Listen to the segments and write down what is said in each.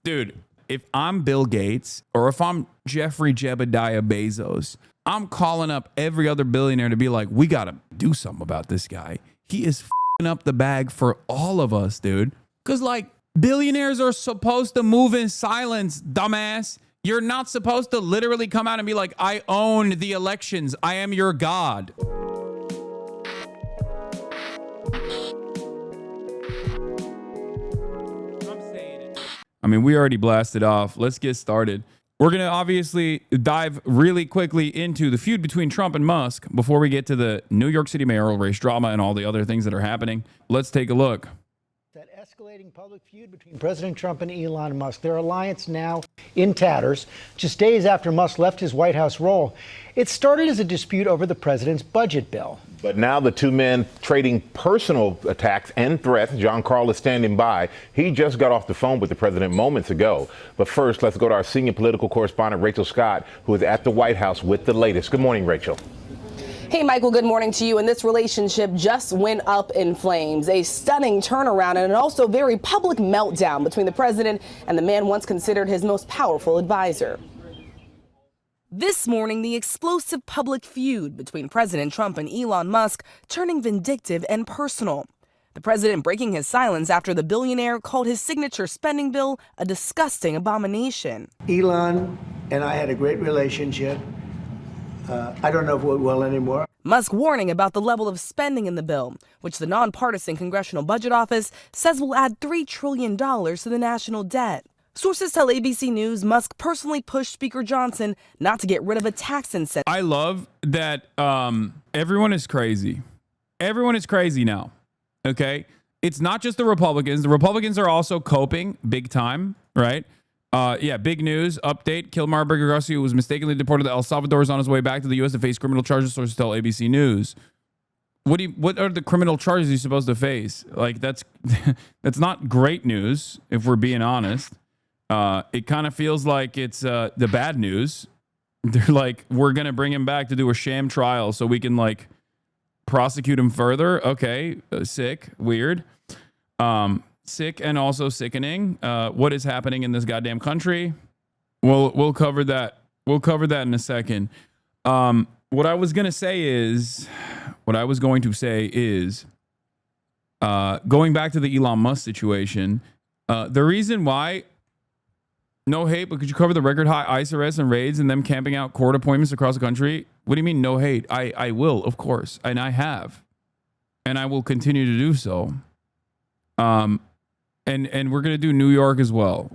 Dude, if I'm Bill Gates or if I'm Jeffrey Jebediah Bezos, I'm calling up every other billionaire to be like, we got to do something about this guy. He is f***ing up the bag for all of us, dude. Because, like, billionaires are supposed to move in silence, dumbass. You're not supposed to literally come out and be like, I own the elections. I am your God. I mean, we already blasted off. Let's get started. We're going to obviously dive really quickly into the feud between Trump and Musk before we get to the New York City mayoral race drama and all the other things that are happening. Let's take a look. That escalating public feud between President Trump and Elon Musk, their alliance now in tatters, just days after Musk left his White House role. It started as a dispute over the president's budget bill. But now the two men trading personal attacks and threats. John Carl is standing by. He just got off the phone with the president moments ago. But first, let's go to our senior political correspondent, Rachel Scott, who is at the White House with the latest. Good morning, Rachel. Hey, Michael, good morning to you. And this relationship just went up in flames. A stunning turnaround and an also very public meltdown between the president and the man once considered his most powerful advisor. This morning, the explosive public feud between President Trump and Elon Musk turning vindictive and personal. The president breaking his silence after the billionaire called his signature spending bill a disgusting abomination. Elon and I had a great relationship. I don't know if it will anymore. Musk warning about the level of spending in the bill, which the nonpartisan Congressional Budget Office says will add $3 trillion to the national debt. Sources tell ABC News Musk personally pushed Speaker Johnson not to get rid of a tax incentive. I love that everyone is crazy. Everyone is crazy now, okay? It's not just the Republicans. The Republicans are also coping big time, right? Big news, update. Kilmar Garcia was mistakenly deported to El Salvador, is on his way back to the U.S. to face criminal charges, sources tell ABC News. What are the criminal charges he's supposed to face? Like, that's not great news, if we're being honest. It kind of feels like it's the bad news. They're like, we're going to bring him back to do a sham trial so we can, like, prosecute him further. Okay, sick, weird. Sick and also sickening. What is happening in this goddamn country? We'll cover that. We'll cover that in a second. What I was going to say is going back to the Elon Musk situation, the reason why, no hate, but could you cover the record high ICE arrests and raids and them camping out court appointments across the country? What do you mean no hate? I will, of course, and I have, and I will continue to do so. And we're going to do New York as well.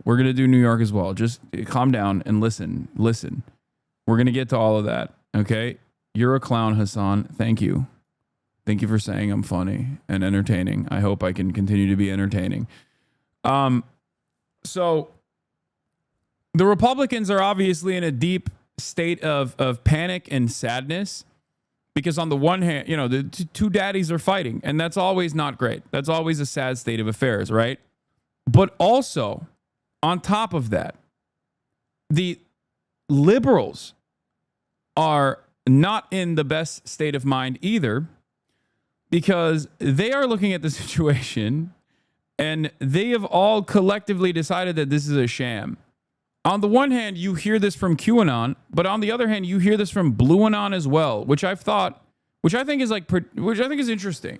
Just calm down and listen. We're going to get to all of that. Okay. You're a clown, Hasan. Thank you. Thank you for saying I'm funny and entertaining. I hope I can continue to be entertaining. So the Republicans are obviously in a deep state of panic and sadness because on the one hand, the two daddies are fighting, and that's always not great. That's always a sad state of affairs, right? But also, on top of that, the liberals are not in the best state of mind either, because they are looking at the situation and they have all collectively decided that this is a sham. On the one hand, you hear this from QAnon, but on the other hand, you hear this from BlueAnon as well, which I think is interesting.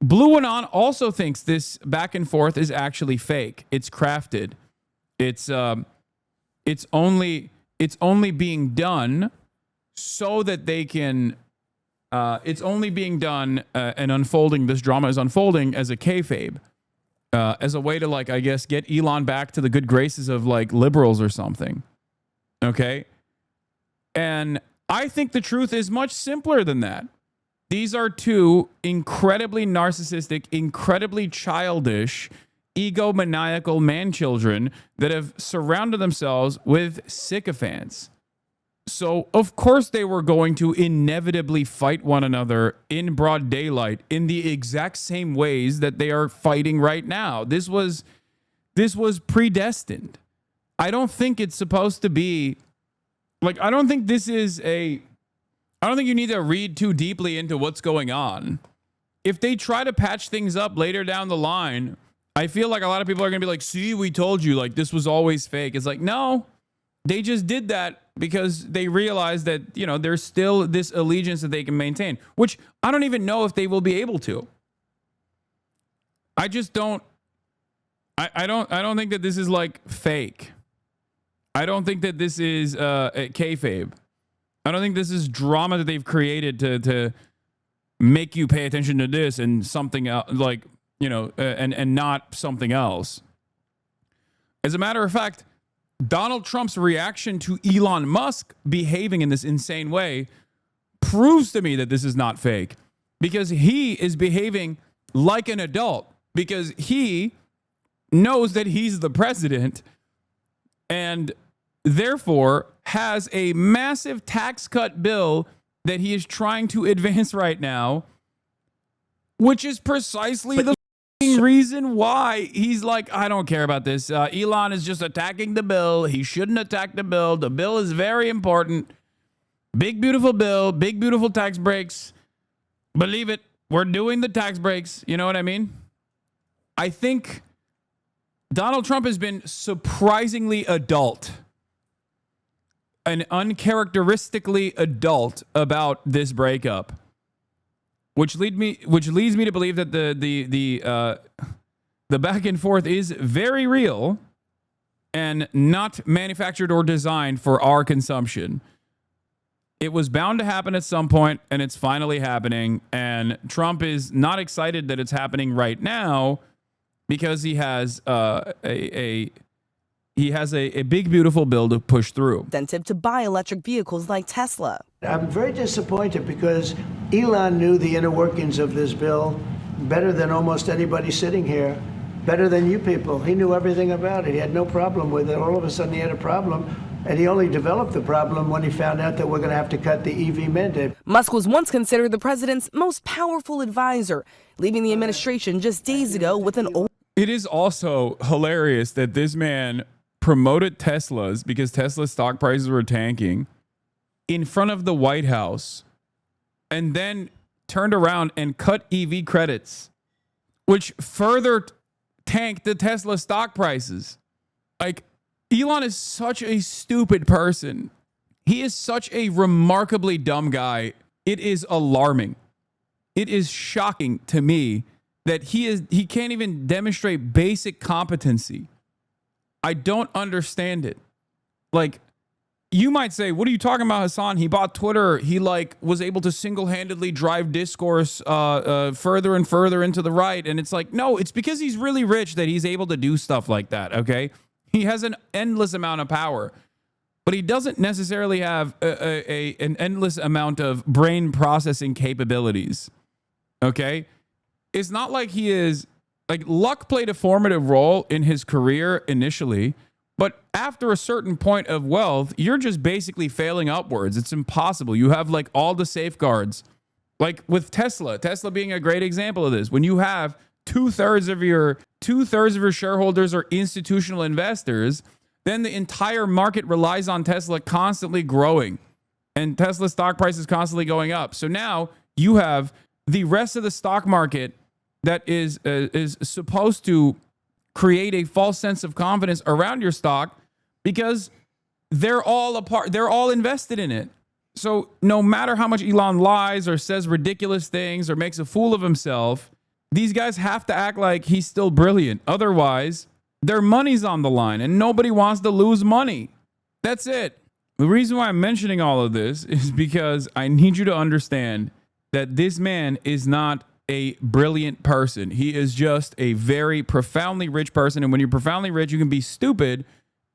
BlueAnon also thinks this back and forth is actually fake. It's crafted. It's only being done so that they can. It's only being done and unfolding. This drama is unfolding as a kayfabe. As a way to, like, I guess, get Elon back to the good graces of, like, liberals or something. Okay? And I think the truth is much simpler than that. These are two incredibly narcissistic, incredibly childish, egomaniacal man-children that have surrounded themselves with sycophants. So, of course, they were going to inevitably fight one another in broad daylight in the exact same ways that they are fighting right now. This was predestined. I don't think it's supposed to be like, I don't think you need to read too deeply into what's going on. If they try to patch things up later down the line, I feel like a lot of people are going to be like, see, we told you, like, this was always fake. It's like, no, they just did that because they realized that, you know, there's still this allegiance that they can maintain, which I don't even know if they will be able to. I just don't, I don't think that this is like fake. I don't think that this is kayfabe. I don't think this is drama that they've created to make you pay attention to this and something else, like, you know, and not something else. As a matter of fact, Donald Trump's reaction to Elon Musk behaving in this insane way proves to me that this is not fake, because he is behaving like an adult, because he knows that he's the president and therefore has a massive tax cut bill that he is trying to advance right now, which is precisely the reason why he's like, I don't care about this. Elon is just attacking the bill. He shouldn't attack the bill. The bill is very important. Big, beautiful bill. Big, beautiful tax breaks. Believe it. We're doing the tax breaks. You know what I mean? I think Donald Trump has been surprisingly adult and uncharacteristically adult about this breakup, which leads me to believe that the back and forth is very real and not manufactured or designed for our consumption. It was bound to happen at some point, and it's finally happening. And Trump is not excited that it's happening right now because he has a big, beautiful bill to push through. Incentive to buy electric vehicles like Tesla. I'm very disappointed because Elon knew the inner workings of this bill better than almost anybody sitting here, better than you people. He knew everything about it. He had no problem with it. All of a sudden he had a problem, and he only developed the problem when he found out that we're going to have to cut the EV mandate. Musk was once considered the president's most powerful advisor, leaving the administration just days ago with an old... It is also hilarious that this man promoted Teslas because Tesla stock prices were tanking in front of the White House and then turned around and cut EV credits, which further tanked the Tesla stock prices. Like, Elon is such a stupid person. He is such a remarkably dumb guy. It is alarming. It is shocking to me that he can't even demonstrate basic competency. I don't understand it. Like, you might say, what are you talking about, Hasan? He bought Twitter. He like was able to single-handedly drive discourse further and further into the right. And it's like, no, it's because he's really rich that he's able to do stuff like that, okay? He has an endless amount of power, but he doesn't necessarily have an endless amount of brain processing capabilities, okay? It's not like he is... Like, luck played a formative role in his career initially, but after a certain point of wealth, you're just basically failing upwards. It's impossible. You have like all the safeguards. Like with Tesla being a great example of this. When you have two-thirds of your shareholders are institutional investors, then the entire market relies on Tesla constantly growing, and Tesla stock price is constantly going up. So now you have the rest of the stock market that is supposed to create a false sense of confidence around your stock because they're all invested in it. So no matter how much Elon lies or says ridiculous things or makes a fool of himself, these guys have to act like he's still brilliant. Otherwise, their money's on the line and nobody wants to lose money. That's it. The reason why I'm mentioning all of this is because I need you to understand that this man is not a brilliant person. He is just a very profoundly rich person. And when you're profoundly rich, you can be stupid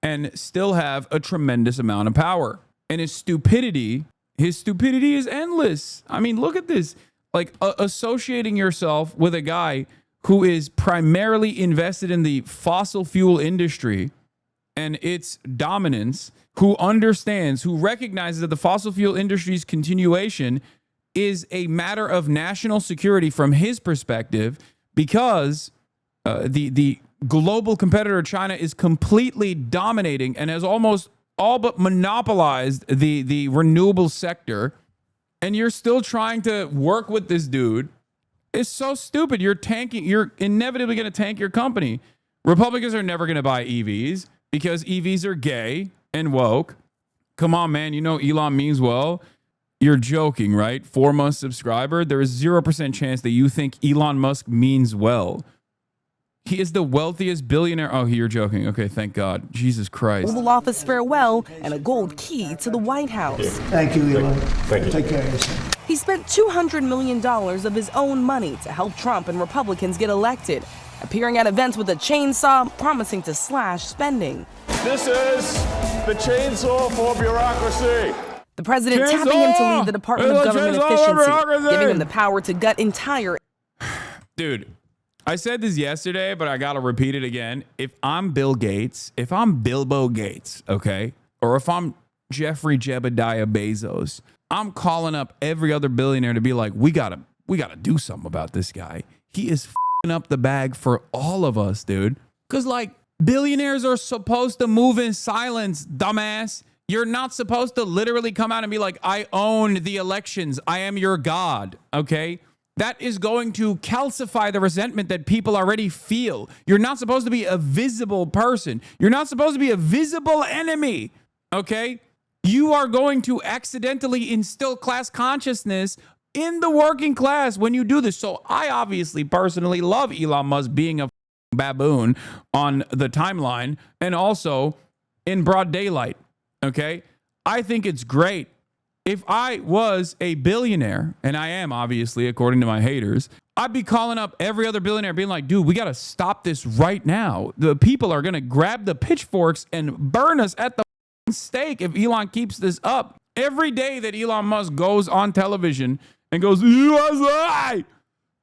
and still have a tremendous amount of power. And his stupidity is endless. I mean, look at this. Like associating yourself with a guy who is primarily invested in the fossil fuel industry and its dominance, who understands, who recognizes that the fossil fuel industry's continuation is a matter of national security from his perspective, because the global competitor China is completely dominating and has almost all but monopolized the renewable sector. And you're still trying to work with this dude is so stupid. You're inevitably going to tank your company. Republicans are never going to buy EVs because EVs are gay and woke. Come on, man. You know Elon means well. You're joking, right? 4 month subscriber. There is 0% chance that you think Elon Musk means well. He is the wealthiest billionaire. Oh, you're joking. Okay, thank God. Jesus Christ. Oval Office farewell and a gold key to the White House. Thank you, Elon. Thank you. Take care of yourself. He spent $200 million of his own money to help Trump and Republicans get elected, appearing at events with a chainsaw, promising to slash spending. This is the chainsaw for bureaucracy. The president tapping him to lead the Department of Government Efficiency, giving him the power to gut entire... Dude, I said this yesterday, but I got to repeat it again. If I'm Bill Gates, if I'm Bilbo Gates, okay, or if I'm Jeffrey Jebediah Bezos, I'm calling up every other billionaire to be like, we gotta do something about this guy. He is f***ing up the bag for all of us, dude. Because, like, billionaires are supposed to move in silence, dumbass. You're not supposed to literally come out and be like, I own the elections. I am your God, okay? That is going to calcify the resentment that people already feel. You're not supposed to be a visible person. You're not supposed to be a visible enemy, okay? You are going to accidentally instill class consciousness in the working class when you do this. So I obviously personally love Elon Musk being a baboon on the timeline and also in broad daylight, okay? I think it's great. If I was a billionaire, and I am obviously, according to my haters, I'd be calling up every other billionaire being like, dude, we got to stop this right now. The people are going to grab the pitchforks and burn us at the stake if Elon keeps this up. Every day that Elon Musk goes on television and goes, USA,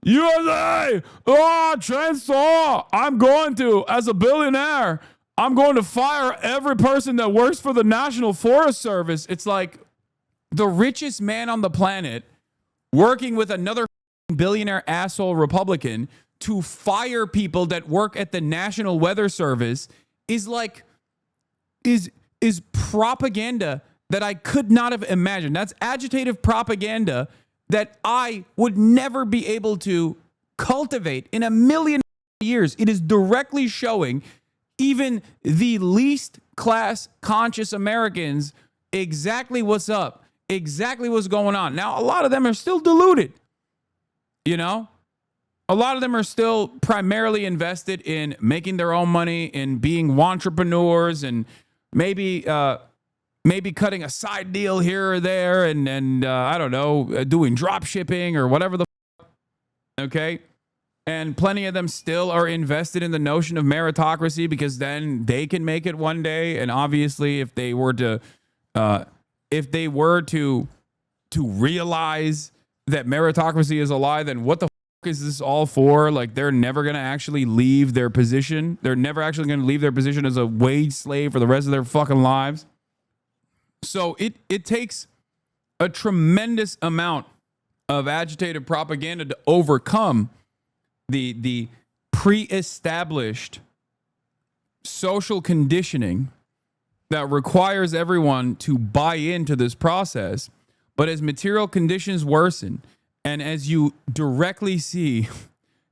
oh, chainsaw, I'm going to, as a billionaire, I'm going to fire every person that works for the National Forest Service. It's like, the richest man on the planet working with another billionaire asshole Republican to fire people that work at the National Weather Service is like, is propaganda that I could not have imagined. That's agitative propaganda that I would never be able to cultivate in a million years. It is directly showing even the least class conscious Americans exactly what's up. Exactly what's going on. Now, a lot of them are still deluded, you know? A lot of them are still primarily invested in making their own money, in being entrepreneurs, and maybe cutting a side deal here or there, and I don't know, doing drop shipping or whatever the okay? And plenty of them still are invested in the notion of meritocracy because then they can make it one day. And obviously, if they were to realize that meritocracy is a lie, then what the fuck is this all for? Like, they're never going to actually leave their position. They're never actually going to leave their position as a wage slave for the rest of their fucking lives. So it takes a tremendous amount of agitated propaganda to overcome the pre-established social conditioning that requires everyone to buy into this process. But as material conditions worsen, and as you directly see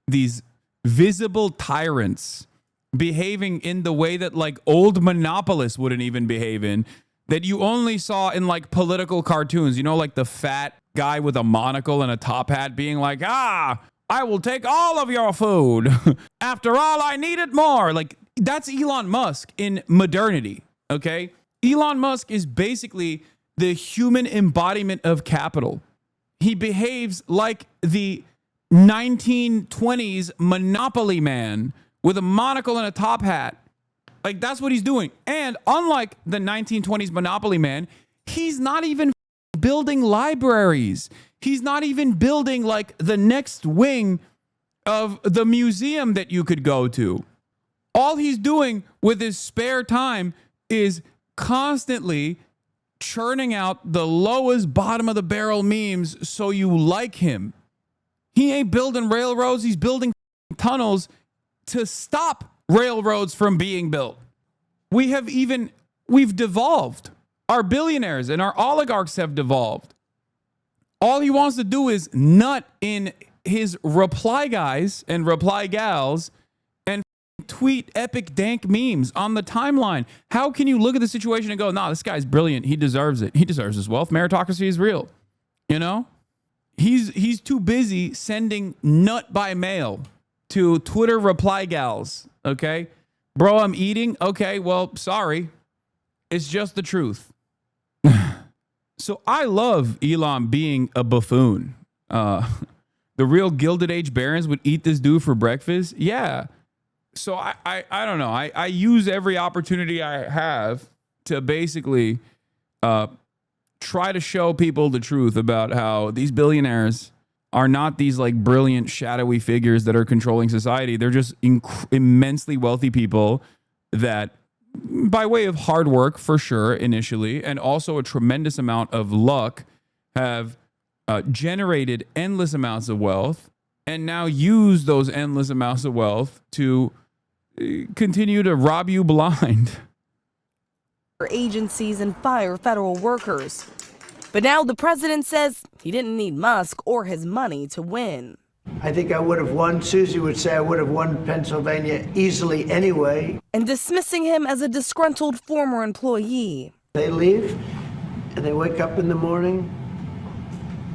these visible tyrants behaving in the way that like old monopolists wouldn't even behave in, that you only saw in like political cartoons, you know, like the fat guy with a monocle and a top hat being like, I will take all of your food. After all, I need it more. Like, that's Elon Musk in modernity. Okay, Elon Musk is basically the human embodiment of capital. He behaves like the 1920s monopoly man with a monocle and a top hat. Like, that's what he's doing. And unlike the 1920s monopoly man, he's not even building libraries. He's not even building like the next wing of the museum that you could go to. All he's doing with his spare time is constantly churning out the lowest bottom of the barrel memes so you like him. He ain't building railroads. He's building tunnels to stop railroads from being built. We've devolved. Our billionaires and our oligarchs have devolved. All he wants to do is nut in his reply guys and reply gals and tweet epic dank memes on the timeline. How can you look at the situation and go, nah, this guy's brilliant. He deserves it. He deserves his wealth. Meritocracy is real. You know, he's too busy sending nut by mail to Twitter reply gals. Okay, bro, I'm eating. Okay, well, sorry. It's just the truth. So I love Elon being a buffoon. The real Gilded Age barons would eat this dude for breakfast. Yeah. So I don't know. I use every opportunity I have to basically try to show people the truth about how these billionaires are not these like brilliant shadowy figures that are controlling society. They're just immensely wealthy people that, by way of hard work for sure initially, and also a tremendous amount of luck, have generated endless amounts of wealth and now use those endless amounts of wealth to continue to rob you blind. Agencies and fire federal workers. But now the president says he didn't need Musk or his money to win. I think I would have won. Susie would say I would have won Pennsylvania easily anyway. And dismissing him as a disgruntled former employee. They leave and they wake up in the morning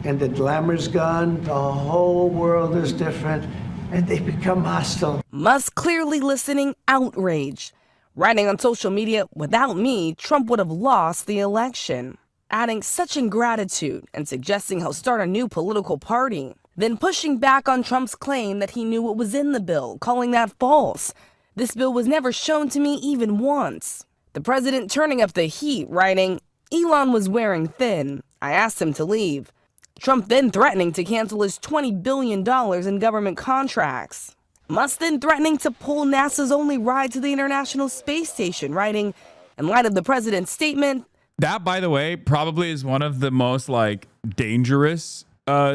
and the glamour's gone. The whole world is different and they become hostile. Musk clearly listening, outraged. Writing on social media, without me, Trump would have lost the election. Adding such ingratitude and suggesting he'll start a new political party. Then pushing back on Trump's claim that he knew what was in the bill, calling that false. This bill was never shown to me even once. The president turning up the heat, writing, Elon was wearing thin. I asked him to leave. Trump then threatening to cancel his $20 billion in government contracts. Musk then threatening to pull NASA's only ride to the International Space Station, writing, in light of the president's statement. That, by the way, probably is one of the most like dangerous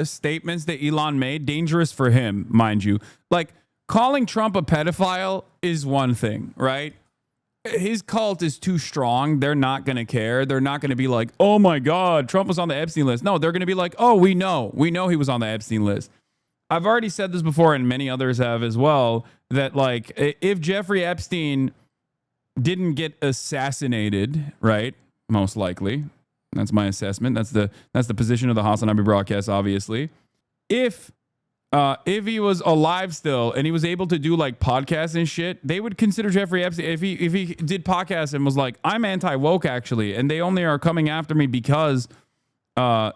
statements that Elon made. Dangerous for him, mind you. Like, calling Trump a pedophile is one thing, right? His cult is too strong. They're not going to care. They're not going to be like, oh my God, Trump was on the Epstein list. No, they're going to be like, oh, we know he was on the Epstein list. I've already said this before, and many others have as well, that like if Jeffrey Epstein didn't get assassinated, right? Most likely. That's my assessment. That's the position of the Hasanabi broadcast, obviously. If he was alive still and he was able to do like podcasts and shit, they would consider Jeffrey Epstein, if he did podcasts and was like, I'm anti-woke actually, and they only are coming after me because I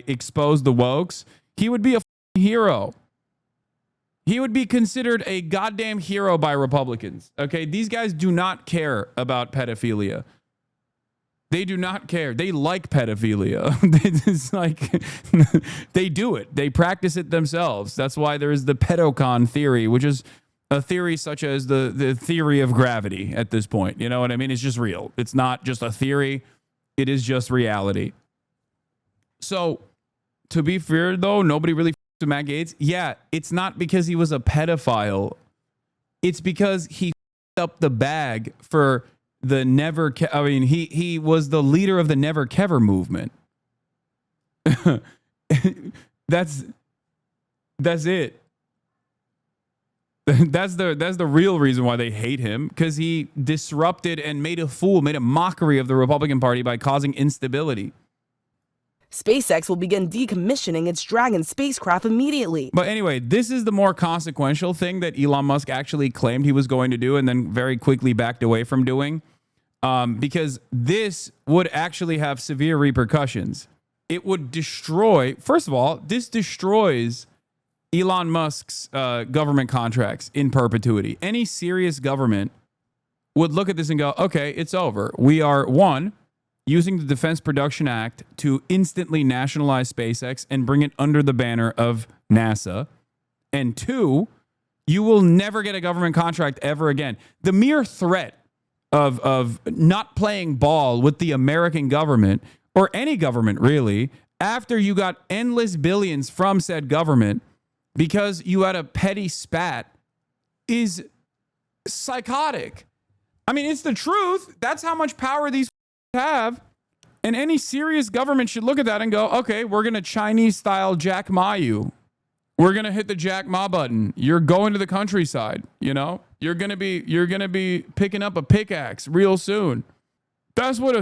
exposed the wokes, he would be a hero. He would be considered a goddamn hero by Republicans. Okay, these guys do not care about pedophilia. They do not care. They like pedophilia. It's like they do it. They practice it themselves. That's why there is the pedocon theory, which is a theory such as the theory of gravity at this point. You know what I mean? It's just real. It's not just a theory. It is just reality. So, to be fair, though, nobody really to Matt Gaetz. Yeah, it's not because he was a pedophile. It's because he up the bag for the never. He was the leader of the Never Kever movement. That's it. That's the real reason why they hate him, because he disrupted and made a mockery of the Republican Party by causing instability. SpaceX will begin decommissioning its Dragon spacecraft immediately. But anyway, this is the more consequential thing that Elon Musk actually claimed he was going to do and then very quickly backed away from doing, because this would actually have severe repercussions. It would destroy, first of all, this destroys Elon Musk's government contracts in perpetuity. Any serious government would look at this and go, okay, it's over. We are, one, using the Defense Production Act to instantly nationalize SpaceX and bring it under the banner of NASA. And two, you will never get a government contract ever again. The mere threat of not playing ball with the American government, or any government really, after you got endless billions from said government because you had a petty spat, is psychotic. I mean, it's the truth. That's how much power these have. And any serious government should look at that and go, okay, we're going to Chinese style Jack Ma you. We're going to hit the Jack Ma button. You're going to the countryside, you know? You're going to be picking up a pickaxe real soon. That's what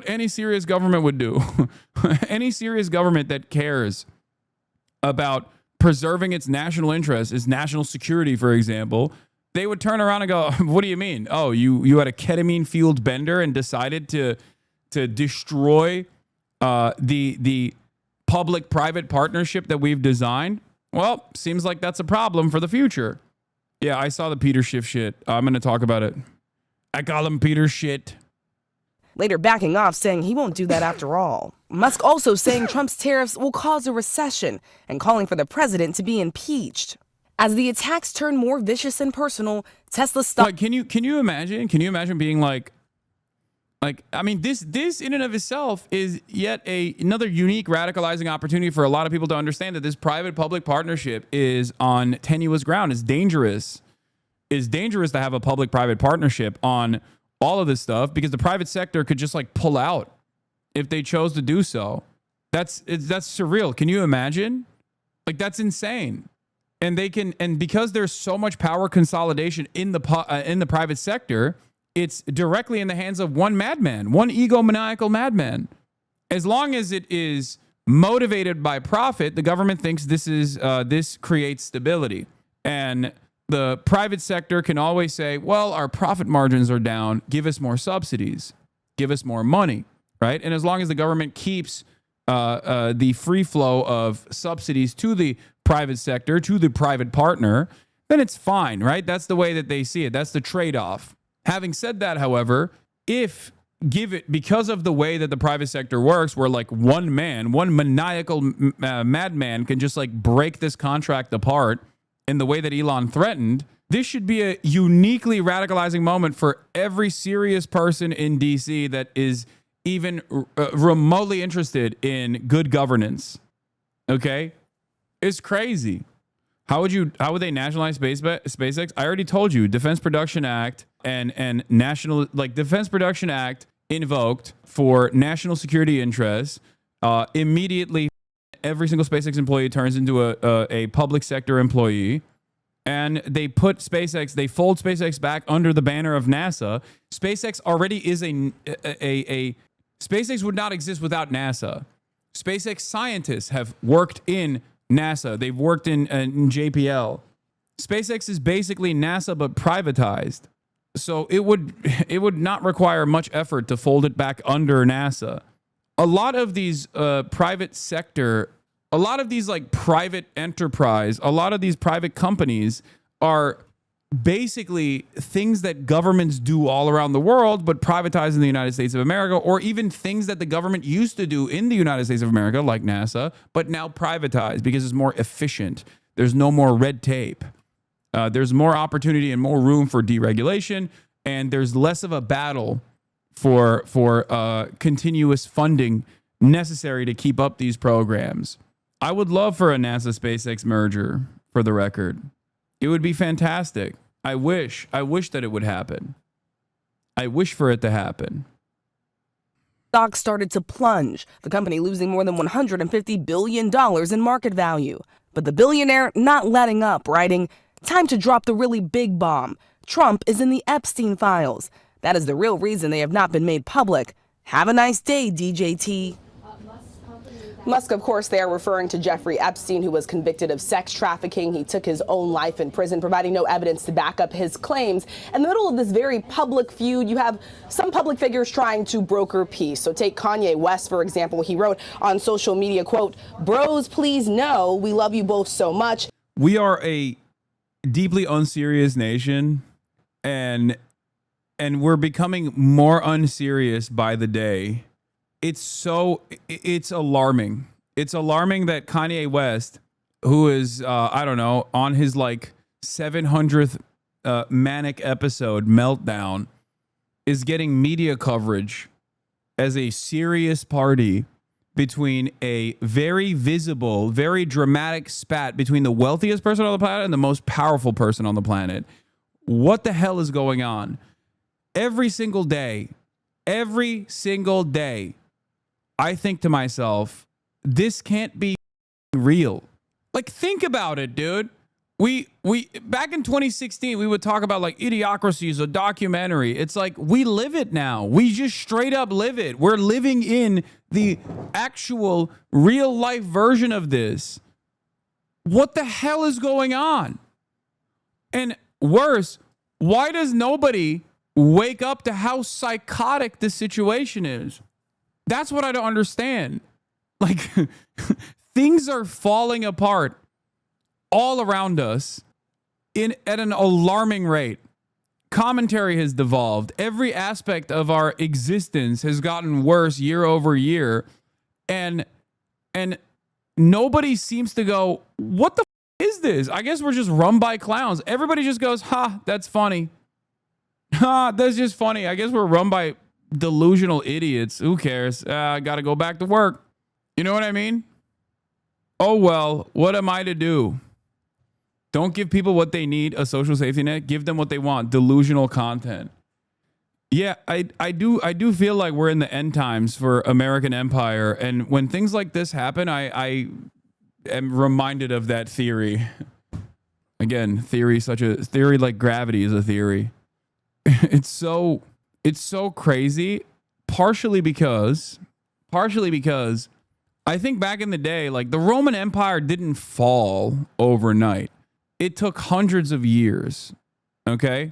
any serious government would do. Any serious government that cares about preserving its national interest, its national security, for example, they would turn around and go, what do you mean? Oh, you had a ketamine-fueled bender and decided to destroy the public-private partnership that we've designed? Well, seems like that's a problem for the future. Yeah, I saw the Peter Schiff shit. I'm going to talk about it. I call him Peter Shit. Later backing off, saying he won't do that after all. Musk also saying Trump's tariffs will cause a recession and calling for the president to be impeached. As the attacks turn more vicious and personal, Tesla stock... Like, can you imagine? Can you imagine being like, I mean, this in and of itself is yet another unique radicalizing opportunity for a lot of people to understand that this private-public partnership is on tenuous ground. It's dangerous. It's dangerous to have a public-private partnership on all of this stuff because the private sector could just like pull out if they chose to do so. That's surreal. Can you imagine? Like, that's insane. And because there's so much power consolidation in the private sector, it's directly in the hands of one madman, one egomaniacal madman. As long as it is motivated by profit, the government thinks this creates stability. And the private sector can always say, well, our profit margins are down. Give us more subsidies. Give us more money, right? And as long as the government keeps the free flow of subsidies to the private sector, to the private partner, then it's fine, right? That's the way that they see it. That's the trade-off. Having said that, however, because of the way that the private sector works, where like one maniacal madman can just like break this contract apart in the way that Elon threatened, this should be a uniquely radicalizing moment for every serious person in DC that is even remotely interested in good governance. Okay? It's crazy. How would they nationalize SpaceX? I already told you, Defense Production Act and national, like Defense Production Act invoked for national security interests. Immediately, every single SpaceX employee turns into a public sector employee. And they fold SpaceX back under the banner of NASA. SpaceX already is SpaceX would not exist without NASA. SpaceX scientists have worked in NASA. They've worked in JPL. SpaceX is basically NASA but privatized. So it would not require much effort to fold it back under NASA. A lot of these private sector, a lot of these like private enterprise, a lot of these private companies are basically things that governments do all around the world, but privatized in the United States of America, or even things that the government used to do in the United States of America, like NASA, but now privatized because it's more efficient. There's no more red tape. There's more opportunity and more room for deregulation, and there's less of a battle for continuous funding necessary to keep up these programs. I would love for a NASA SpaceX merger, for the record. It would be fantastic. I wish that it would happen. I wish for it to happen. Stock started to plunge, the company losing more than $150 billion in market value. But the billionaire not letting up, writing, "Time to drop the really big bomb. Trump is in the Epstein files. That is the real reason they have not been made public. Have a nice day, DJT." Musk, of course, they are referring to Jeffrey Epstein, who was convicted of sex trafficking. He took his own life in prison, providing no evidence to back up his claims. In the middle of this very public feud, you have some public figures trying to broker peace. So take Kanye West, for example. He wrote on social media, quote, "Bros, please know we love you both so much." We are a deeply unserious nation, and we're becoming more unserious by the day. It's alarming. It's alarming that Kanye West, who is, I don't know, on his like 700th manic episode meltdown, is getting media coverage as a serious party between a very visible, very dramatic spat between the wealthiest person on the planet and the most powerful person on the planet. What the hell is going on? Every single day, I think to myself, this can't be real. Like, think about it, dude. We back in 2016, we would talk about like Idiocracy is a documentary. It's like we live it now. We just straight up live it. We're living in the actual real life version of this. What the hell is going on? And worse, why does nobody wake up to how psychotic this situation is? That's what I don't understand. Like, things are falling apart all around us at an alarming rate. Commentary has devolved. Every aspect of our existence has gotten worse year over year. And nobody seems to go, what the is this? I guess we're just run by clowns. Everybody just goes, ha, that's funny. Ha, that's just funny. I guess we're run by delusional idiots. Who cares? I got to go back to work. You know what I mean? Oh, well, what am I to do? Don't give people what they need, a social safety net. Give them what they want, delusional content. Yeah, I do feel like we're in the end times for American empire. And when things like this happen, I am reminded of that theory. Again, theory like gravity is a theory. It's so crazy, partially because I think back in the day, like the Roman Empire didn't fall overnight. It took hundreds of years. Okay.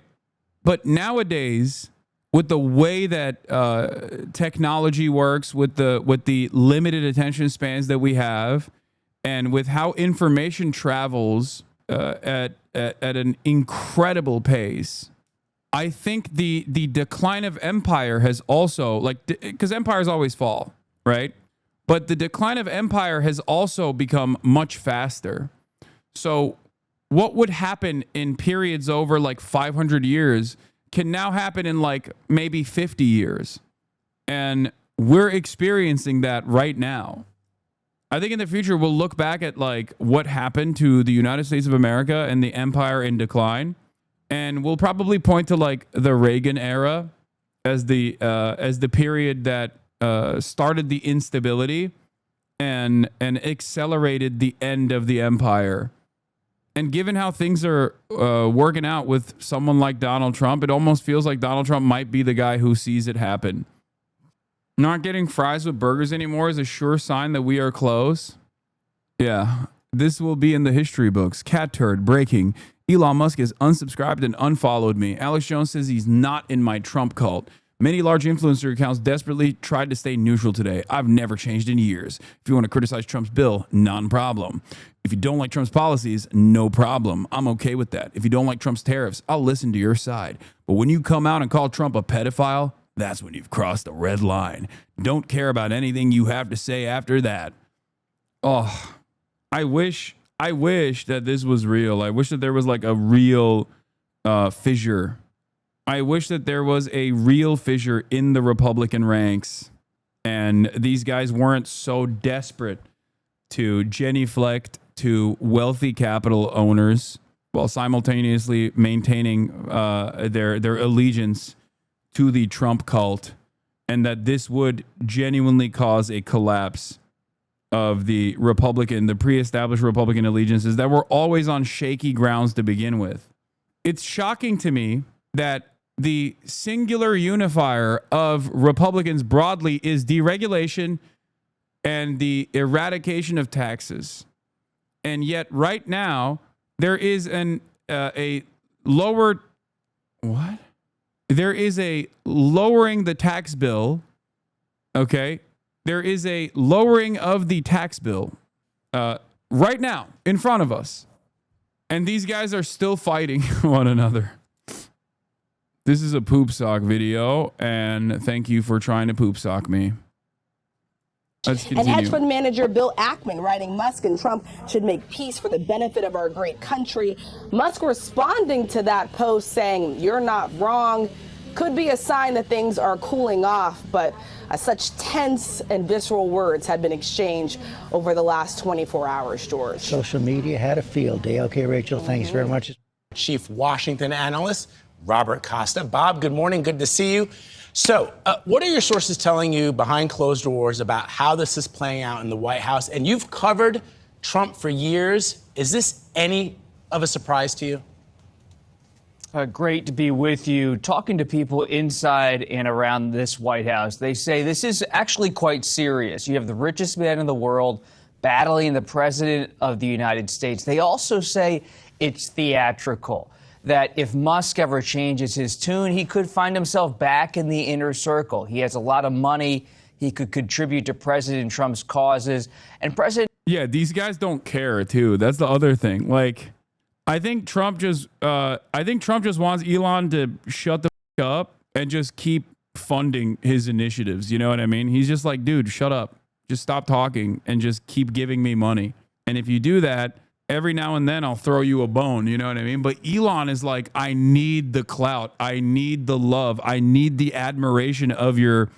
But nowadays, with the way that technology works, with the limited attention spans that we have, and with how information travels at an incredible pace, I think the decline of empire has also, like, because empires always fall, right? But the decline of empire has also become much faster. So what would happen in periods over like 500 years can now happen in like maybe 50 years. And we're experiencing that right now. I think in the future, we'll look back at like what happened to the United States of America and the empire in decline. And we'll probably point to like the Reagan era as the period that started the instability and accelerated the end of the empire. And given how things are working out with someone like Donald Trump, it almost feels like Donald Trump might be the guy who sees it happen. Not getting fries with burgers anymore is a sure sign that we are close. Yeah, this will be in the history books. Cat turd breaking. Elon Musk has unsubscribed and unfollowed me. Alex Jones says he's not in my Trump cult. Many large influencer accounts desperately tried to stay neutral today. I've never changed in years. If you want to criticize Trump's bill, non-problem. If you don't like Trump's policies, no problem. I'm okay with that. If you don't like Trump's tariffs, I'll listen to your side. But when you come out and call Trump a pedophile, that's when you've crossed a red line. Don't care about anything you have to say after that. Oh, I wish that this was real. I wish that there was like a real fissure. I wish that there was a real fissure in the Republican ranks and these guys weren't so desperate to genuflect to wealthy capital owners while simultaneously maintaining their allegiance to the Trump cult, and that this would genuinely cause a collapse of the pre-established Republican allegiances that were always on shaky grounds to begin with. It's shocking to me that the singular unifier of Republicans broadly is deregulation and the eradication of taxes. And yet right now there is a lowered what? There is a lowering the tax bill. Okay. There is a lowering of the tax bill right now in front of us. And these guys are still fighting one another. This is a poop sock video, and thank you for trying to poop sock me. Let's continue. And hedge fund manager Bill Ackman writing Musk and Trump should make peace for the benefit of our great country. Musk responding to that post saying, "You're not wrong," could be a sign that things are cooling off, but such tense and visceral words have been exchanged over the last 24 hours, George. Social media had a field day. Okay, Rachel, thanks very much. Chief Washington analyst Robert Costa. Bob, good morning. Good to see you. So what are your sources telling you behind closed doors about how this is playing out in the White House? And you've covered Trump for years. Is this any of a surprise to you? Great to be with you. Talking to people inside and around this White House, they say this is actually quite serious. You have the richest man in the world battling the president of the United States. They also say it's theatrical, that if Musk ever changes his tune, he could find himself back in the inner circle. He has a lot of money. He could contribute to President Trump's causes. And Yeah, these guys don't care, too. That's the other thing. Like, I think Trump just wants Elon to shut the f- up and just keep funding his initiatives. You know what I mean? He's just like, dude, shut up. Just stop talking and just keep giving me money. And if you do that, every now and then I'll throw you a bone. You know what I mean? But Elon is like, I need the clout. I need the love. I need the admiration of your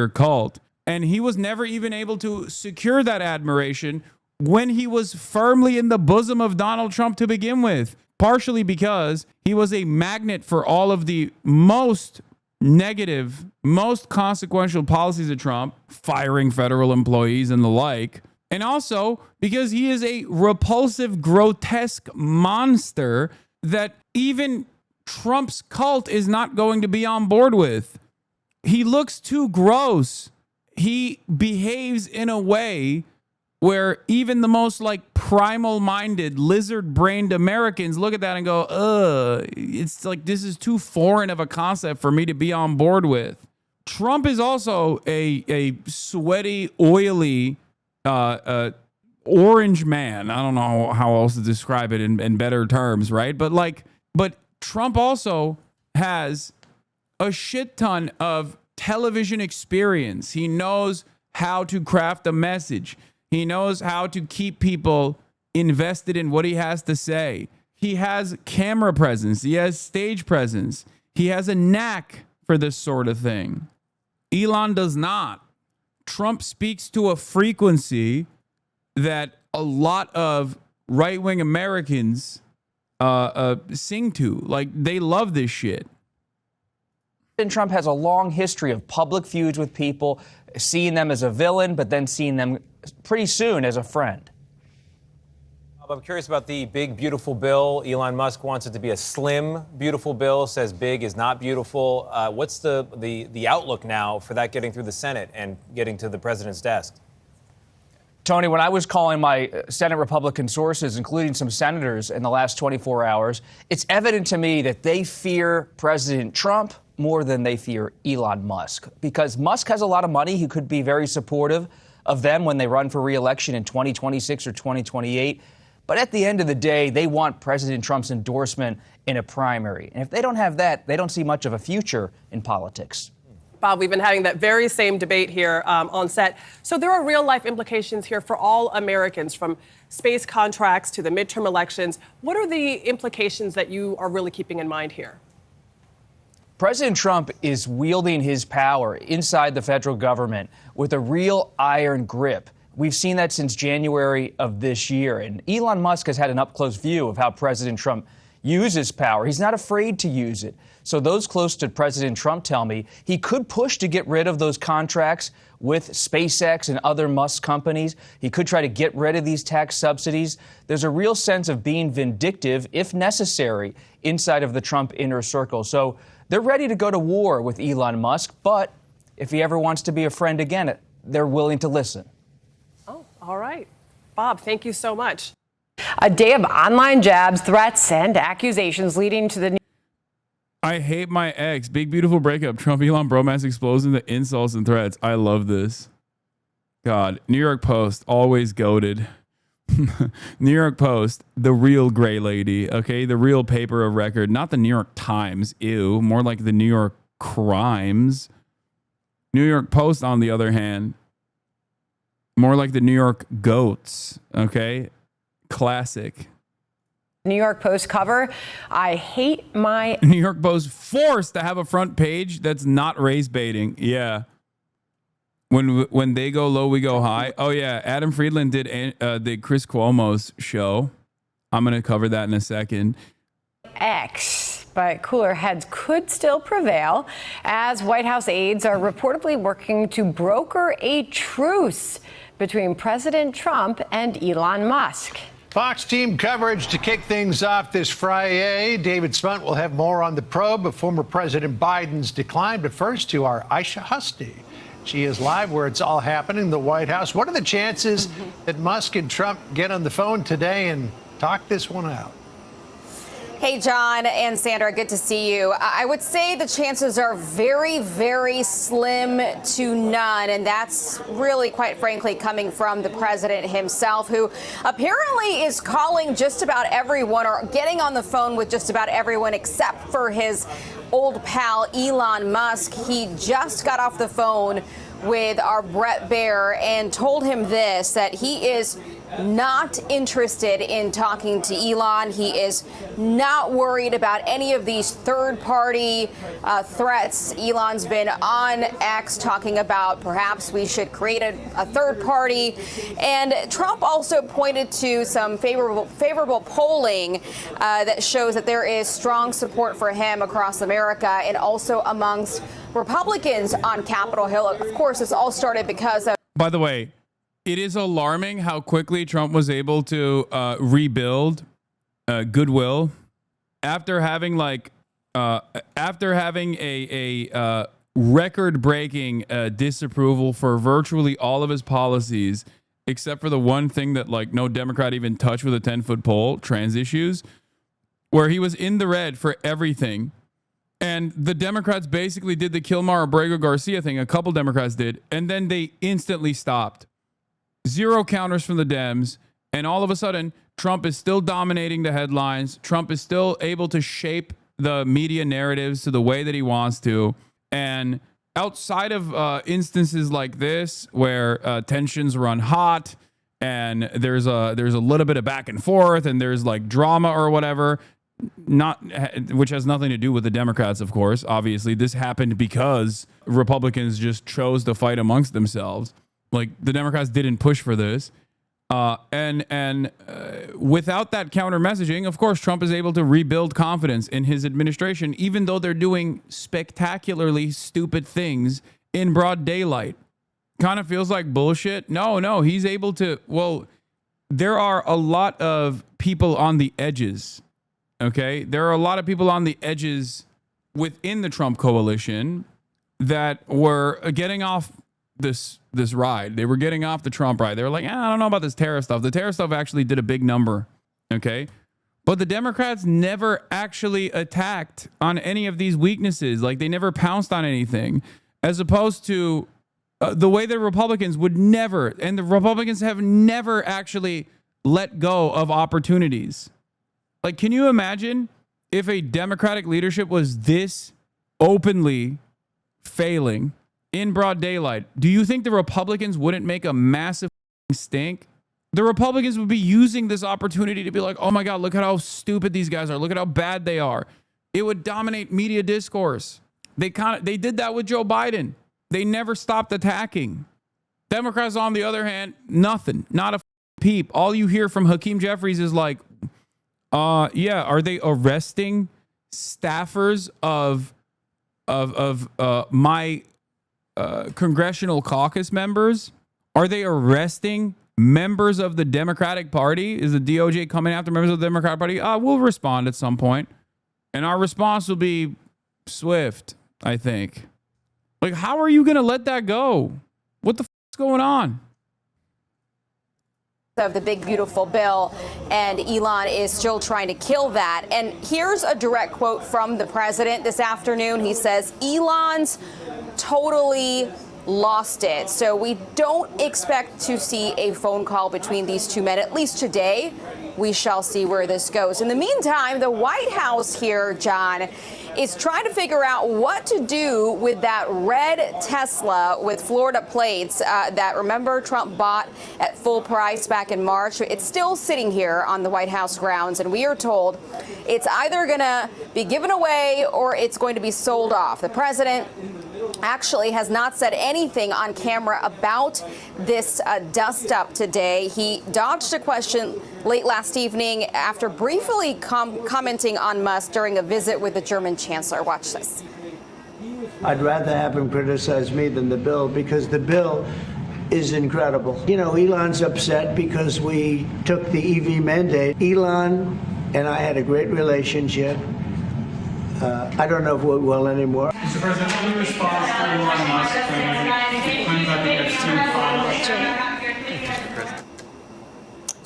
cult. And he was never even able to secure that admiration when he was firmly in the bosom of Donald Trump to begin with, partially because he was a magnet for all of the most negative, most consequential policies of Trump, firing federal employees and the like, and also because he is a repulsive, grotesque monster that even Trump's cult is not going to be on board with. He looks too gross. He behaves in a way where even the most like primal-minded, lizard-brained Americans look at that and go, it's like this is too foreign of a concept for me to be on board with. Trump is also a sweaty, oily, orange man. I don't know how else to describe it in better terms, right? But Trump also has a shit ton of television experience. He knows how to craft a message. He knows how to keep people invested in what he has to say. He has camera presence. He has stage presence. He has a knack for this sort of thing. Elon does not. Trump speaks to a frequency that a lot of right-wing Americans sing to. Like, they love this shit. Trump has a long history of public feuds with people, seeing them as a villain, but then seeing them pretty soon as a friend. I'm curious about the big, beautiful bill. Elon Musk wants it to be a slim, beautiful bill, says big is not beautiful. What's the outlook now for that getting through the Senate and getting to the president's desk? Tony, when I was calling my Senate Republican sources, including some senators in the last 24 hours, it's evident to me that they fear President Trump more than they fear Elon Musk, because Musk has a lot of money. He could be very supportive of them when they run for re-election in 2026 or 2028. But at the end of the day, they want President Trump's endorsement in a primary. And if they don't have that, they don't see much of a future in politics. Bob, we've been having that very same debate here on set. So there are real life implications here for all Americans, from space contracts to the midterm elections. What are the implications that you are really keeping in mind here? President Trump is wielding his power inside the federal government with a real iron grip. We've seen that since January of this year. And Elon Musk has had an up-close view of how President Trump uses power. He's not afraid to use it. So those close to President Trump tell me he could push to get rid of those contracts with SpaceX and other Musk companies. He could try to get rid of these tax subsidies. There's a real sense of being vindictive, if necessary, inside of the Trump inner circle. So they're ready to go to war with Elon Musk, but if he ever wants to be a friend again, they're willing to listen. Oh, all right. Bob, thank you so much. A day of online jabs, threats, and accusations leading to the... I hate my ex. Big, beautiful breakup. Trump, Elon bromance explodes into insults and threats. I love this. God. New York Post, always goated. New York Post, the real gray lady, okay? The real paper of record, not the New York Times, ew, more like the New York Crimes. New York Post, on the other hand, more like the New York Goats, okay? Classic. New York Post cover. I hate my... New York Post forced to have a front page that's not race baiting. Yeah. When they go low, we go high. Oh, yeah. Adam Friedland did Chris Cuomo's show. I'm going to cover that in a second. Ex but cooler heads could still prevail as White House aides are reportedly working to broker a truce between President Trump and Elon Musk. Fox team coverage to kick things off this Friday. David Spunt will have more on the probe of former President Biden's decline. But first to our Aisha Husty. She is live where it's all happening, the White House. What are the chances that Musk and Trump get on the phone today and talk this one out? Hey, John and Sandra, good to see you. I would say the chances are very, very slim to none. And that's really, quite frankly, coming from the president himself, who apparently is calling just about everyone or getting on the phone with just about everyone except for his old pal, Elon Musk. He just got off the phone with our Brett Baer and told him this, that he is not interested in talking to Elon. He is not worried about any of these third-party threats. Elon's been on X talking about perhaps we should create a third party. And Trump also pointed to some favorable polling that shows that there is strong support for him across America and also amongst Republicans on Capitol Hill. Of course, this all started because of... By the way, it is alarming how quickly Trump was able to rebuild goodwill after having a record-breaking disapproval for virtually all of his policies, except for the one thing that no Democrat even touched with a 10-foot pole, trans issues, where he was in the red for everything. And the Democrats basically did the Kilmar Abrego Garcia thing. A couple Democrats did, and then they instantly stopped. Zero counters from the Dems, and all of a sudden, Trump is still dominating the headlines. Trump is still able to shape the media narratives to the way that he wants to. And outside of instances like this, where tensions run hot, and there's a little bit of back and forth, and there's drama or whatever, which has nothing to do with the Democrats, of course. Obviously, this happened because Republicans just chose to fight amongst themselves. The Democrats didn't push for this. And without that counter messaging, of course, Trump is able to rebuild confidence in his administration, even though they're doing spectacularly stupid things in broad daylight. Kind of feels like bullshit. No, he's able to. Well, there are a lot of people on the edges. Okay, there are a lot of people on the edges within the Trump coalition that were getting off this ride. They were getting off the Trump ride. They were like, I don't know about this tariff stuff. The tariff stuff actually did a big number. Okay. But the Democrats never actually attacked on any of these weaknesses. They never pounced on anything, as opposed to the way the Republicans would never, and the Republicans have never actually let go of opportunities. Can you imagine if a Democratic leadership was this openly failing in broad daylight? Do you think the Republicans wouldn't make a massive stink? The Republicans would be using this opportunity to be like, oh my God, look at how stupid these guys are. Look at how bad they are. It would dominate media discourse. They did that with Joe Biden. They never stopped attacking. Democrats, on the other hand, nothing, not a peep. All you hear from Hakeem Jeffries is are they arresting staffers of my congressional caucus members? Are they arresting members of the Democratic Party? Is the DOJ coming after members of the Democratic Party? We'll respond at some point. And our response will be swift, I think. How are you going to let that go? What the is going on? Of the big, beautiful bill, and Elon is still trying to kill that. And here's a direct quote from the president this afternoon. He says, Elon's totally lost it. So we don't expect to see a phone call between these two men, at least today. We shall see where this goes. In the meantime, the White House here, John, is trying to figure out what to do with that red Tesla with Florida plates that, remember, Trump bought at full price back in March. It's still sitting here on the White House grounds, and we are told it's either going to be given away or it's going to be sold off. The president actually has not said anything on camera about this dust-up today. He dodged a question late last evening after briefly commenting on Musk during a visit with the German chancellor. Watch this. I'd rather have him criticize me than the bill, because the bill is incredible. You know, Elon's upset because we took the EV mandate. Elon and I had a great relationship. I don't know if we will anymore. Mr. President, how do you respond to Elon Musk claims that he gets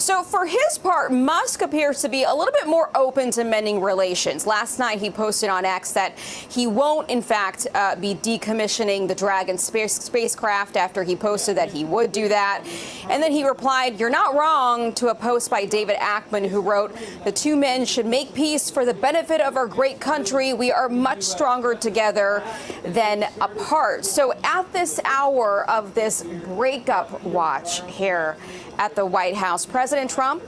So for his part, Musk appears to be a little bit more open to mending relations. Last night, he posted on X that he won't, in fact, be decommissioning the Dragon spacecraft after he posted that he would do that. And then he replied, "You're not wrong," to a post by David Ackman, who wrote, "The two men should make peace for the benefit of our great country. We are much stronger together than apart." So at this hour of this breakup watch here at the White House, President Trump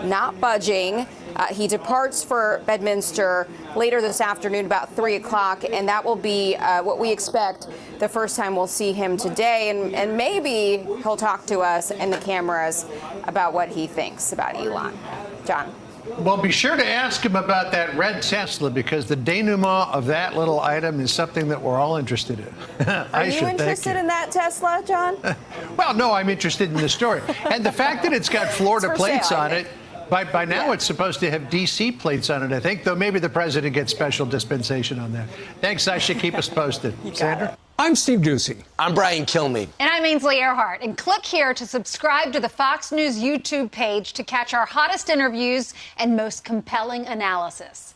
not budging. He departs for Bedminster later this afternoon, about 3 o'clock, and that will be what we expect the first time we'll see him today. And maybe he'll talk to us and the cameras about what he thinks about Elon. John. Well, be sure to ask him about that red Tesla, because the denouement of that little item is something that we're all interested in. Are you interested in that Tesla, John? Well, no, I'm interested in the story. And the fact that it's got Florida plates on it, by now it's supposed to have D.C. plates on it, I think, though maybe the president gets special dispensation on that. Thanks, Aisha. Keep us posted. Sandra? I'm Steve Doocy. I'm Brian Kilmeade. And I'm Ainsley Earhart. And click here to subscribe to the Fox News YouTube page to catch our hottest interviews and most compelling analysis.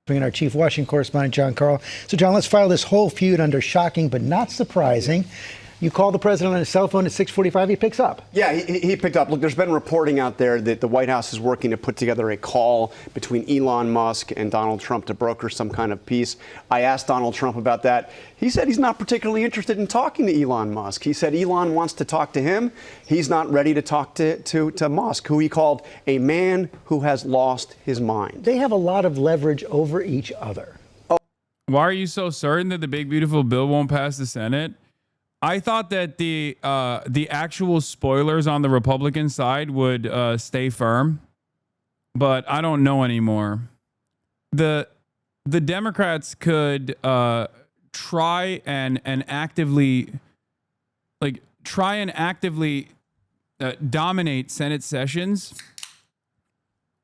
Bringing our chief Washington correspondent, John Carl. So, John, let's file this whole feud under shocking but not surprising. You call the president on his cell phone at 6:45, he picks up. Yeah, he picked up. Look, there's been reporting out there that the White House is working to put together a call between Elon Musk and Donald Trump to broker some kind of peace. I asked Donald Trump about that. He said he's not particularly interested in talking to Elon Musk. He said Elon wants to talk to him. He's not ready to talk to Musk, who he called a man who has lost his mind. They have a lot of leverage over each other. Why are you so certain that the big, beautiful bill won't pass the Senate? I thought that the actual spoilers on the Republican side would stay firm, but I don't know anymore. The Democrats could try and actively dominate Senate sessions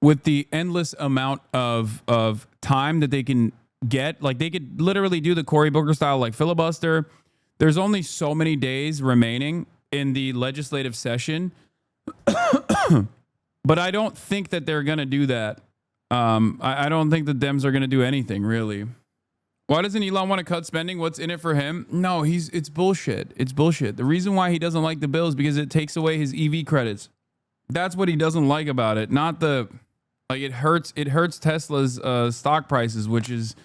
with the endless amount of time that they can get. Like, they could literally do the Cory Booker style filibuster. There's only so many days remaining in the legislative session, but I don't think that they're going to do that. I don't think the Dems are going to do anything, really. Why doesn't Elon want to cut spending? What's in it for him? No, it's bullshit. It's bullshit. The reason why he doesn't like the bill is because it takes away his EV credits. That's what he doesn't like about it. Not it hurts Tesla's stock prices, which is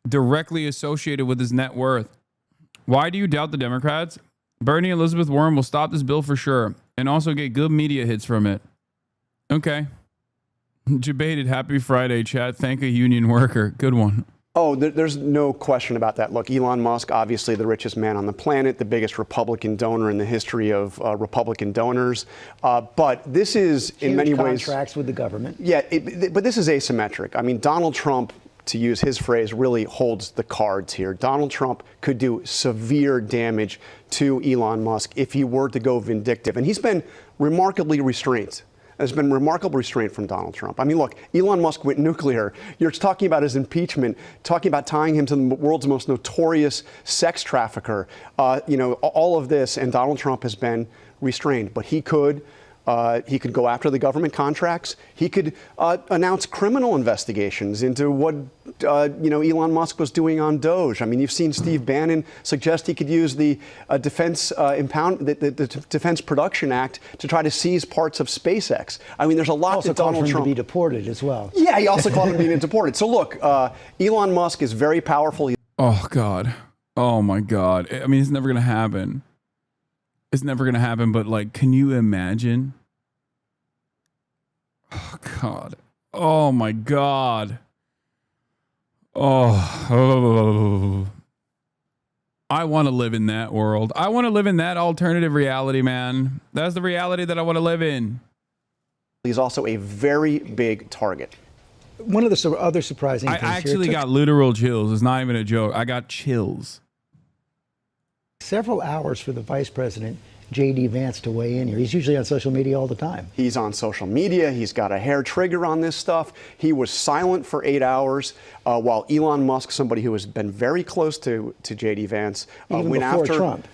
directly associated with his net worth. Why do you doubt the Democrats? Bernie and Elizabeth Warren will stop this bill for sure and also get good media hits from it. Okay. Debated. Happy Friday, chat. Thank a union worker. Good one. Oh, there's no question about that. Look, Elon Musk, obviously the richest man on the planet, the biggest Republican donor in the history of Republican donors. But this is, in many ways, contracts with the government. Yeah, but this is asymmetric. I mean, Donald Trump, to use his phrase, really holds the cards here. Donald Trump could do severe damage to Elon Musk if he were to go vindictive. And he's been remarkably restrained. There's been remarkable restraint from Donald Trump. I mean, look, Elon Musk went nuclear. You're talking about his impeachment, talking about tying him to the world's most notorious sex trafficker, all of this. And Donald Trump has been restrained. But he could go after the government contracts. He could announce criminal investigations into what Elon Musk was doing on Doge. I mean, you've seen Steve Bannon suggest he could use the Defense Production Act to try to seize parts of SpaceX. I mean, there's a lot that Donald Trump to be deported as well. Yeah, he also called him being deported. So look, Elon Musk is very powerful. Oh God. Oh my God. I mean, it's never gonna happen. It's never going to happen, but can you imagine? Oh, God. Oh, my God. Oh. I want to live in that world. I want to live in that alternative reality, man. That's the reality that I want to live in. He's also a very big target. One of the other surprising things I actually got literal chills. It's not even a joke. I got chills. Several hours for the vice president, J.D. Vance, to weigh in here. He's usually on social media all the time. He's on social media. He's got a hair trigger on this stuff. He was silent for 8 hours while Elon Musk, somebody who has been very close to J.D. Vance, Even went before after Trump.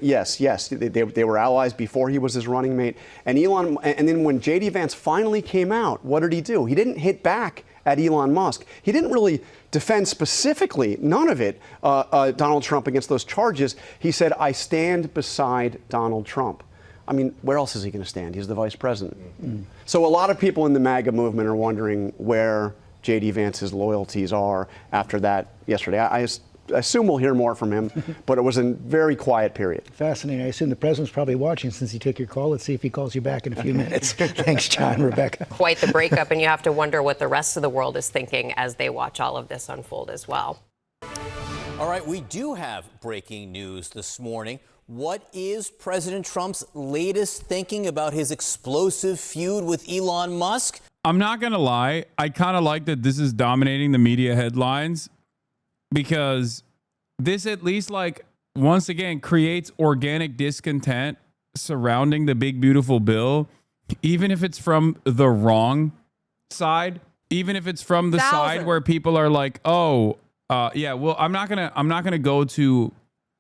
Yes, they were allies before he was his running mate. And then when J.D. Vance finally came out, what did he do? He didn't hit back at Elon Musk. He didn't really defend specifically, none of it, Donald Trump against those charges. He said, I stand beside Donald Trump. I mean, where else is he going to stand? He's the vice president. Mm-hmm. So a lot of people in the MAGA movement are wondering where J.D. Vance's loyalties are after that yesterday. I assume we'll hear more from him, but it was a very quiet period. Fascinating. I assume the president's probably watching since he took your call. Let's see if he calls you back in a few minutes. Thanks, John. Rebecca. Quite the breakup, and you have to wonder what the rest of the world is thinking as they watch all of this unfold as well. All right, we do have breaking news this morning. What is President Trump's latest thinking about his explosive feud with Elon Musk? I'm not going to lie. I kind of like that this is dominating the media headlines, because this at least, like, once again creates organic discontent surrounding the big beautiful bill, even if it's from the wrong side, even if it's from the side where people are like, oh, yeah, well, I'm not gonna go to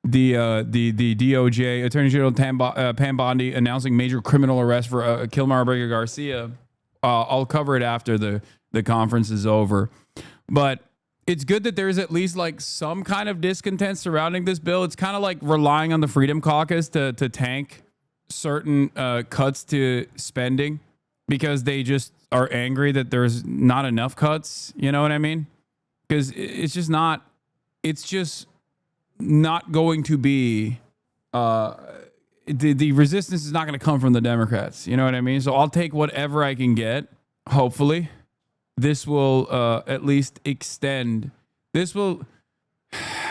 the DOJ Attorney General Pam Bondi announcing major criminal arrest for Kilmar Ortega Garcia. I'll cover it after the conference is over, but it's good that there's at least like some kind of discontent surrounding this bill. It's kind of like relying on the Freedom Caucus to tank certain cuts to spending because they just are angry that there's not enough cuts. You know what I mean? Because it's just not going to be the resistance is not going to come from the Democrats. You know what I mean? So I'll take whatever I can get. Hopefully this will at least extend. This will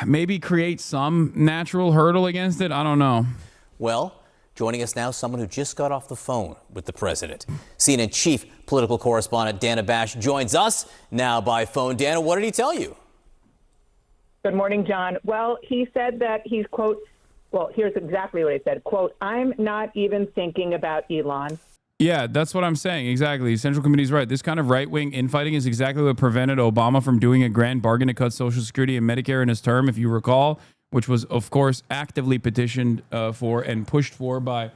maybe create some natural hurdle against it. I don't know. Well, joining us now, someone who just got off the phone with the president. CNN chief political correspondent Dana Bash joins us now by phone. Dana, what did he tell you? Good morning, John. Well, he said that he's, quote, well, here's exactly what he said, quote, I'm not even thinking about Elon. Yeah, that's what I'm saying. Exactly. Central Committee's right. This kind of right-wing infighting is exactly what prevented Obama from doing a grand bargain to cut Social Security and Medicare in his term, if you recall, which was, of course, actively petitioned for and pushed for by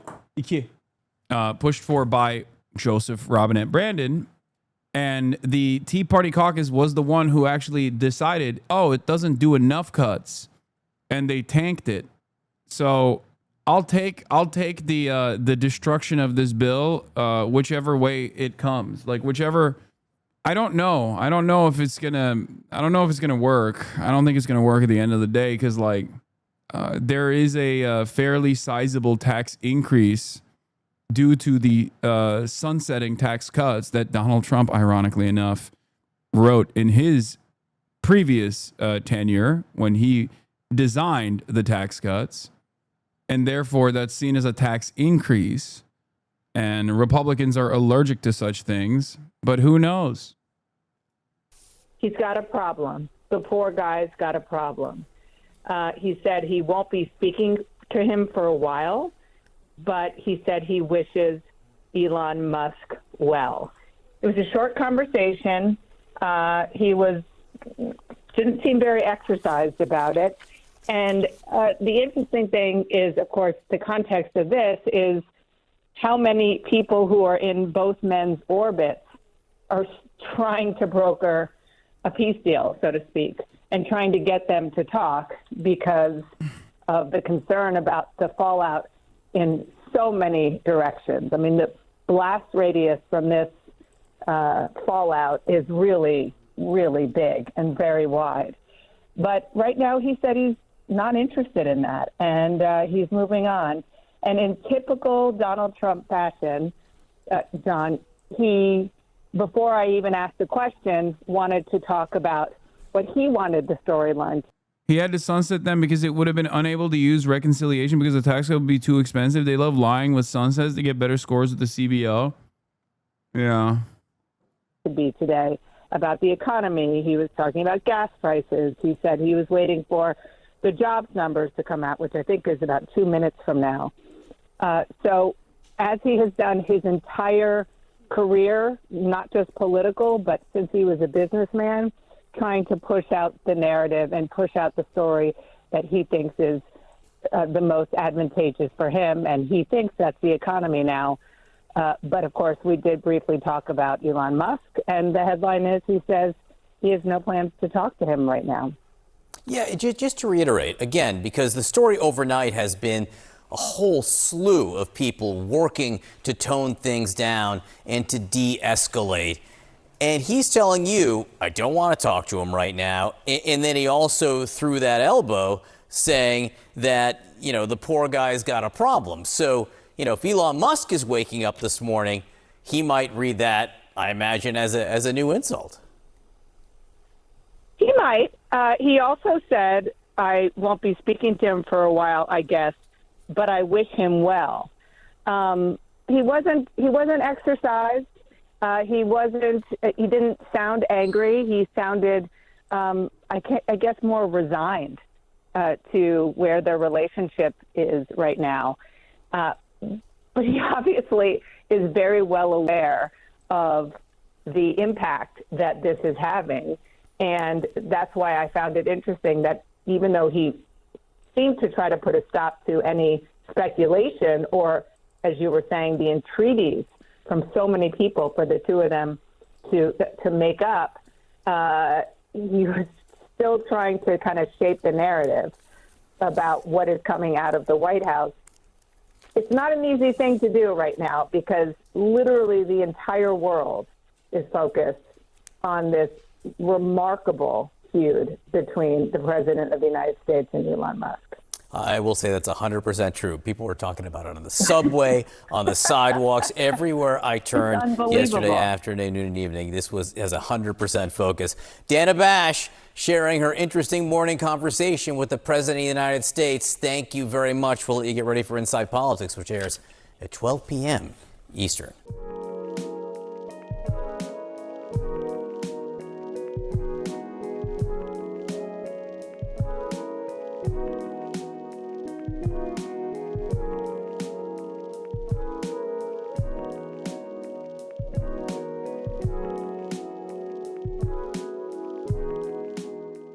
Joseph Robinette Brandon. And the Tea Party caucus was the one who actually decided, oh, it doesn't do enough cuts, and they tanked it. So I'll take the destruction of this bill, whichever way it comes. Like whichever, I don't know if it's gonna work. I don't think it's gonna work at the end of the day because there is a fairly sizable tax increase due to the sunsetting tax cuts that Donald Trump, ironically enough, wrote in his previous tenure when he designed the tax cuts. And therefore, that's seen as a tax increase. And Republicans are allergic to such things. But who knows? He's got a problem. The poor guy's got a problem. He said he won't be speaking to him for a while, but he said he wishes Elon Musk well. It was a short conversation. He didn't seem very exercised about it. And the interesting thing is, of course, the context of this is how many people who are in both men's orbits are trying to broker a peace deal, so to speak, and trying to get them to talk because of the concern about the fallout in so many directions. I mean, the blast radius from this fallout is really, really big and very wide. But right now he said he's not interested in that, and he's moving on. And in typical Donald Trump fashion, John, he, before I even asked the question, wanted to talk about what he wanted the storyline. He had to sunset them because it would have been unable to use reconciliation because the tax code would be too expensive. They love lying with sunsets to get better scores with the CBO. Yeah. To be today about the economy. He was talking about gas prices. He said he was waiting for the jobs numbers to come out, which I think is about 2 minutes from now. So as he has done his entire career, not just political, but since he was a businessman, trying to push out the narrative and push out the story that he thinks is the most advantageous for him. And he thinks that's the economy now. But, of course, we did briefly talk about Elon Musk, and the headline is he says he has no plans to talk to him right now. Yeah, just to reiterate, again, because the story overnight has been a whole slew of people working to tone things down and to de-escalate. And he's telling you, I don't want to talk to him right now. And then he also threw that elbow saying that, you know, the poor guy's got a problem. So, you know, if Elon Musk is waking up this morning, he might read that, I imagine, as a new insult. He might. He also said, I won't be speaking to him for a while, I guess, but I wish him well. He wasn't exercised. He didn't sound angry. He sounded, I guess, more resigned to where their relationship is right now. But he obviously is very well aware of the impact that this is having. And that's why I found it interesting that even though he seemed to try to put a stop to any speculation or, as you were saying, the entreaties from so many people for the two of them to make up, he was still trying to kind of shape the narrative about what is coming out of the White House. It's not an easy thing to do right now because literally the entire world is focused on this remarkable feud between the President of the United States and Elon Musk. I will say that's 100% true. People were talking about it on the subway, on the sidewalks, everywhere I turned yesterday afternoon and evening. This has 100% focus. Dana Bash sharing her interesting morning conversation with the President of the United States. Thank you very much. We'll let you get ready for Inside Politics, which airs at 12 p.m. Eastern.